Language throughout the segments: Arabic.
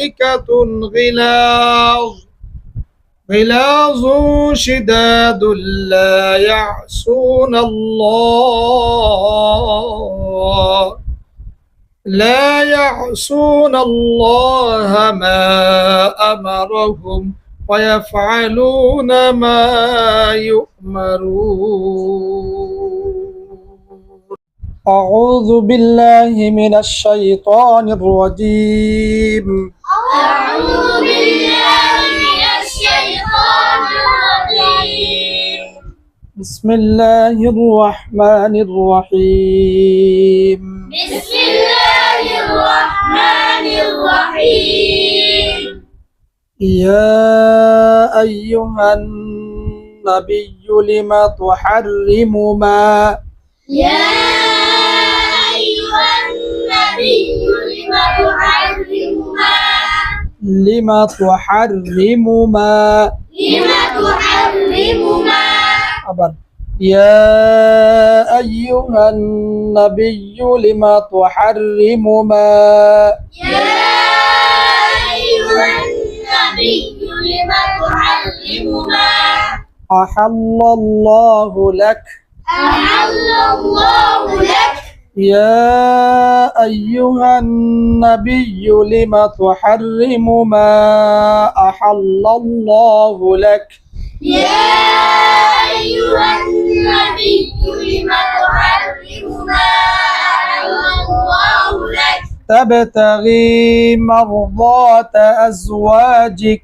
ملائكة غلاظ شداد لا يعصون الله ما أمرهم ويفعلون ما يؤمرون. أعوذ بالله من الشيطان الرجيم. بسم الله الرحمن الرحيم. يا أيها النبي لم تحرم ما أبدا. يا أيها النبي لم تحرم ما أحل الله لك. يا أيها النبي لم تحرم ما أحل الله لك. تبتغي مرضات أزواجك.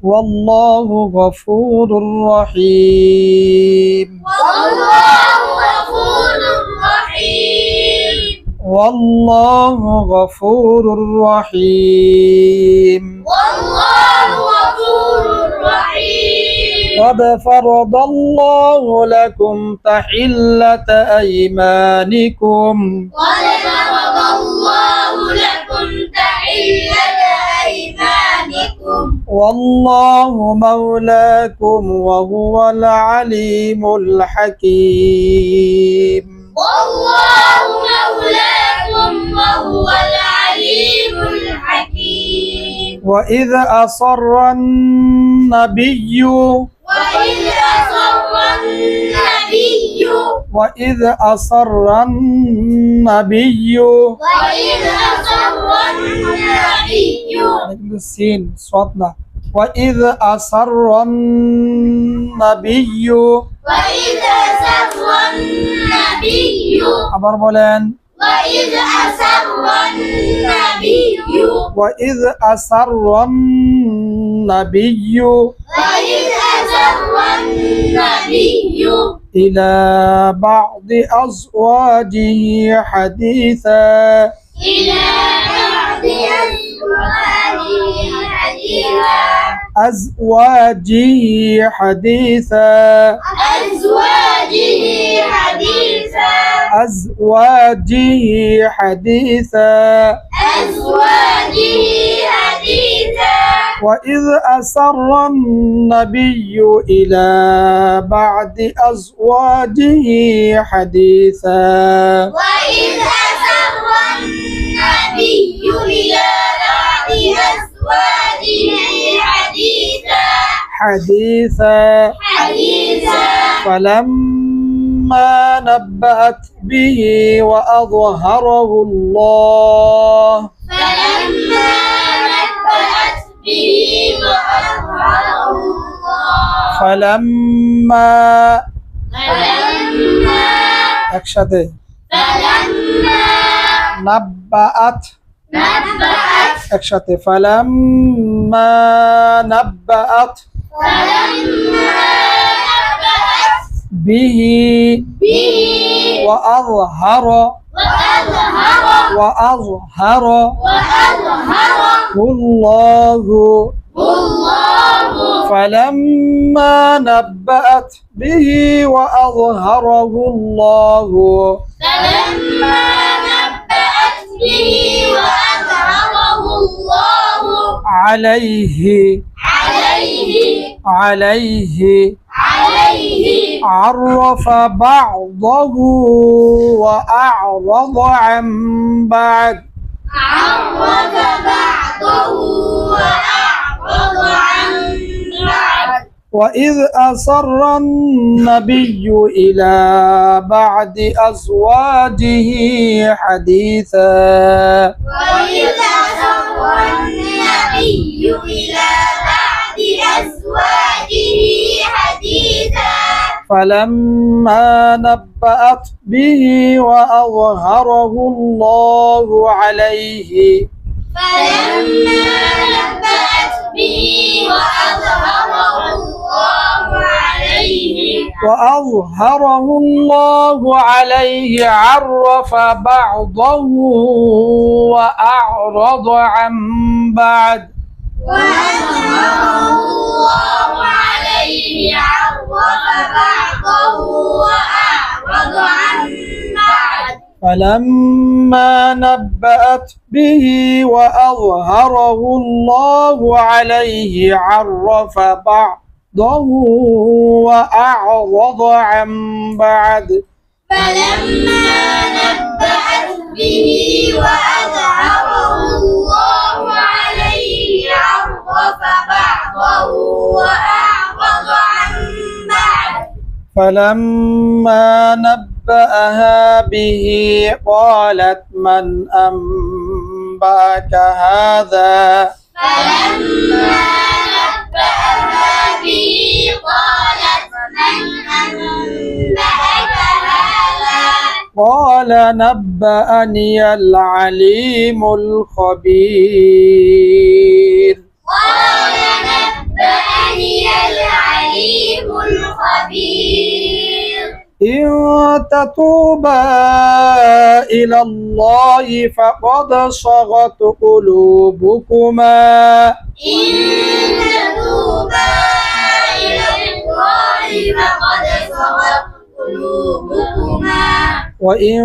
والله غفور رحيم. والله غفور رحيم. قد فرض الله لكم تحلة أيمانكم. والله مولاكم وهو العليم الحكيم. وإذ أصر النبي وإذ أصر النبي আবার বলেন وإذ أصر النبي إلى بعض أزواجه حديثا. وإذ أسر النبي إلى بعض أزواجه حديثا. فلما نبأت به وأظهره الله একসাথে نبأت একসাথে فلما نبأت به وأظهره الله. فلما نبأت به وأظهره الله عليه عليه عرف بعضه وأعرض عن بعد وإذ أسر النبي إلى بعض أزواجه حديثا فلما نبأت به وأظهره الله عليه عرف بعضه وأعرض عن بعد فلما نبأت به وأظهره الله عليه عرف بعضه وأعرض عن بعد فلما نبأها به قالت من أنبأك هذا قال نبأني العليم الخبير إن تتوبا إلى الله فقد صغت قلوبكما وإن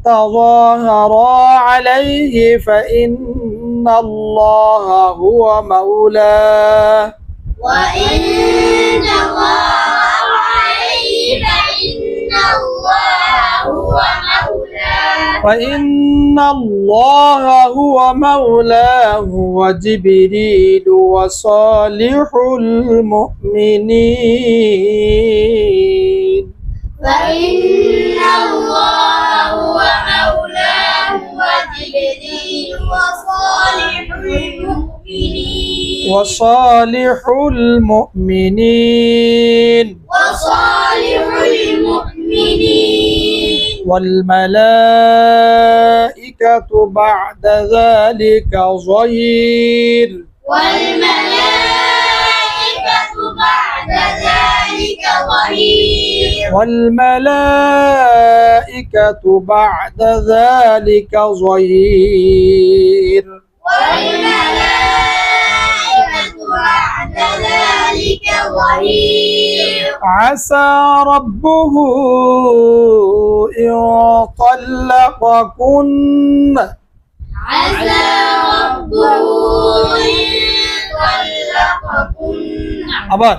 تظاهرا عليه فإن الله هو مولاه فإن الله هو مولاه وجبريل وصالح المؤمنين وصالح المؤمنين والملائكة بعد ذلك ظهير والملائكة بعد ذلك ظهير عسى ربه إن طلقكن أبان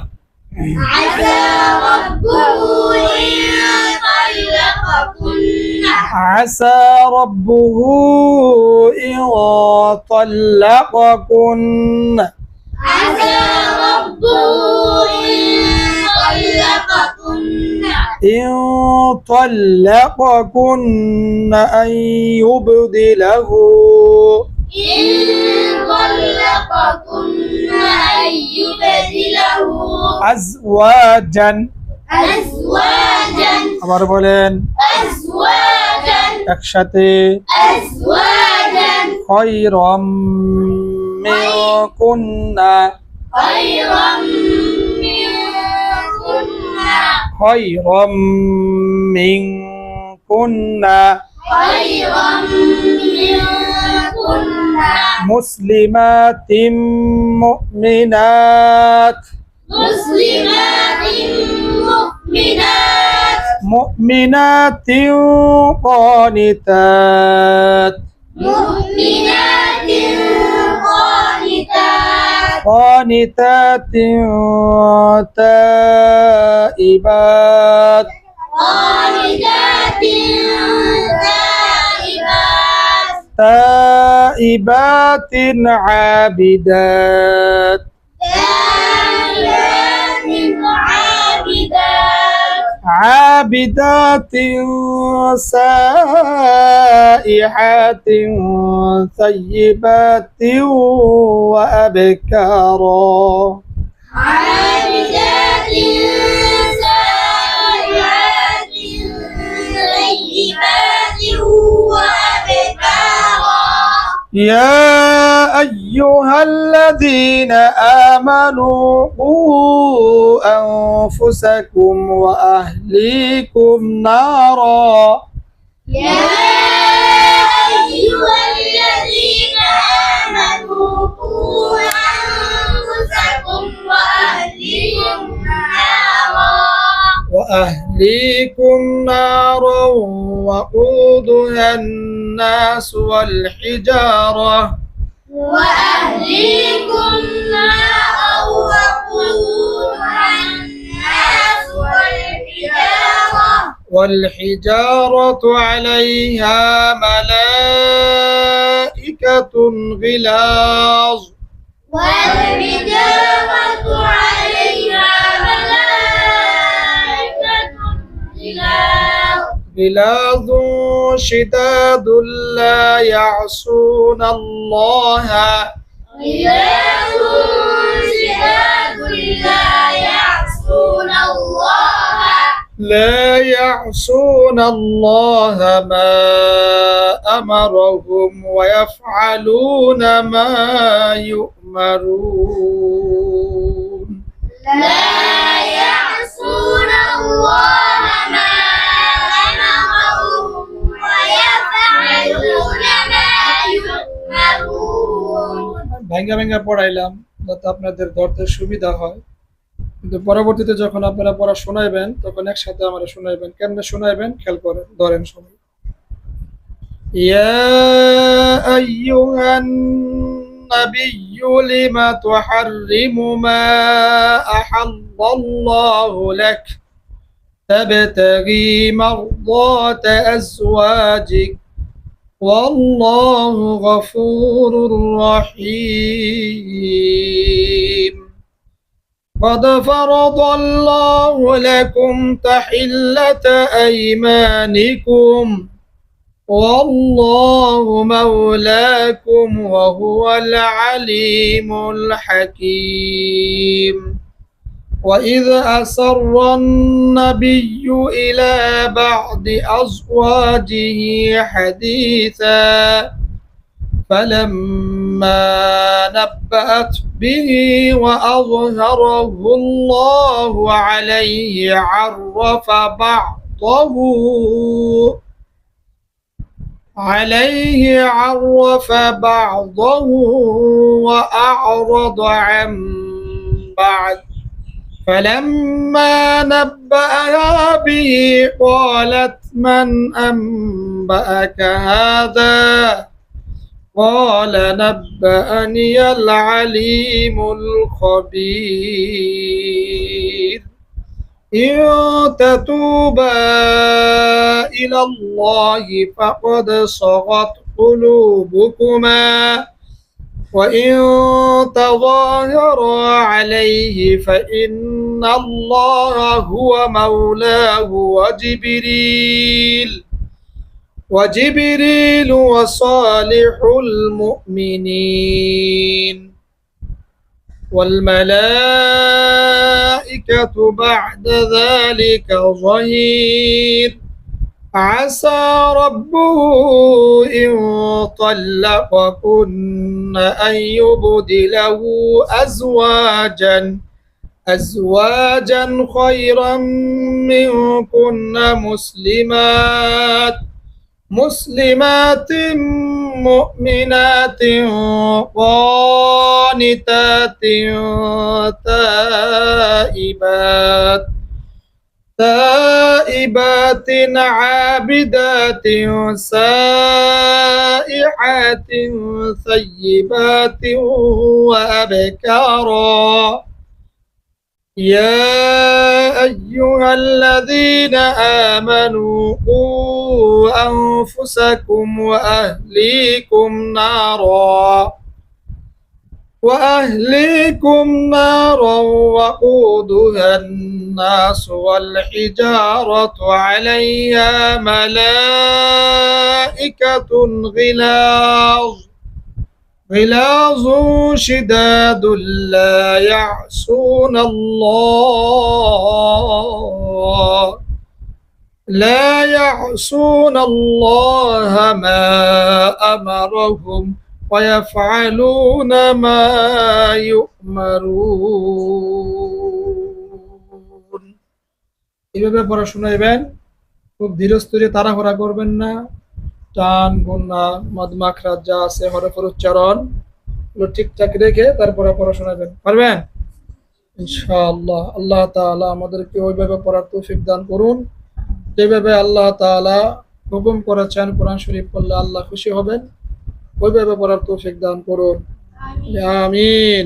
عسى ربه إن طلقكن إن طلقكن أن يبدله أزواجا আবার বলেন একসাথে খয়রাম মিনকুন্না খয়রাম মিনকুন্না মুসলিমাতিম মুমিনাত مؤمنات قانتات قانتات تائبات تائبات عابدات عابدات سائحات ثيبات وأبكارا يا أيها الذين آمنوا قوا أنفسكم وأهليكم نارا وقودها الناس والحجارة والحجارة عليها ملائكة غلاظ غلاظ شداد لا يعصون الله ما أمرهم ويفعلون ما يؤمرون ভাঙ্গা ভাঙ্গা পড়াইলাম যাতে আপনাদের ধরতে সুবিধা হয়, কিন্তু পরবর্তীতে যখন আপনারা পড়া শোনাইবেন তখন একসাথে আমরা শোনাইবেন। কেমনে শোনাইবেন খেয়াল করেন, ধরেন সবাই। ইয়া আইয়ুহান নাবিয়্যু লিমা তুহাররিমু মা আহাল্লাল্লাহু লাক তাবতাগি মারদাতা আজওয়াজিক والله غفور رحيم قد فرض الله لكم تحلة أيمانكم والله مولاكم وهو العليم الحكيم وإذ أسر النبي إلى بعض أزواجه حديثا فلما نبأت به وأظهره الله عليه عرف بعضه وأعرض عن بعض فلما نبأها به قالت من أنبأك هذا قال نبأني العليم الخبير إن تتوبا إلى الله فقد صغت قلوبكما وإن تظاهرا عليه فإن الله هو مولاه وجبريل وصالح المؤمنين والملائكة بعد ذلك ظهير عسى ربه إن طلقكن أن يبدله أزواجا خيرا منكن مسلمات مؤمنات قانتات تائبات تائبات عابدات سائحات ثيبات وأبكارا يا أيها الذين آمنوا قوا أنفسكم وأهليكم نارا وقودها الناس والحجارة عليها ملائكة غلاظ شداد لا يعصون الله ما أمرهم ويفعلون ما يؤمرون এভাবে পড়াশোনা নেবেন খুব ধীরস্থিরে তাড়াহুড়া করবেন না টান গুণা মদ মাখরাত যা আছে হরফের উচ্চারণ এগুলো ঠিকঠাক রেখে তারপরে পড়াশোনা নেবেন পারবেন ইনশাআল্লাহ আল্লাহ তাআলা আমাদেরকে ওইভাবে পড়ার তৌফিক দান করুন যেভাবে আল্লাহ তাআলা হুকুম করেছেন কোরআন শরীফ পড়লে আল্লাহ খুশি হবেন ওইভাবে পড়ার তৌফিক দান করুন আমিন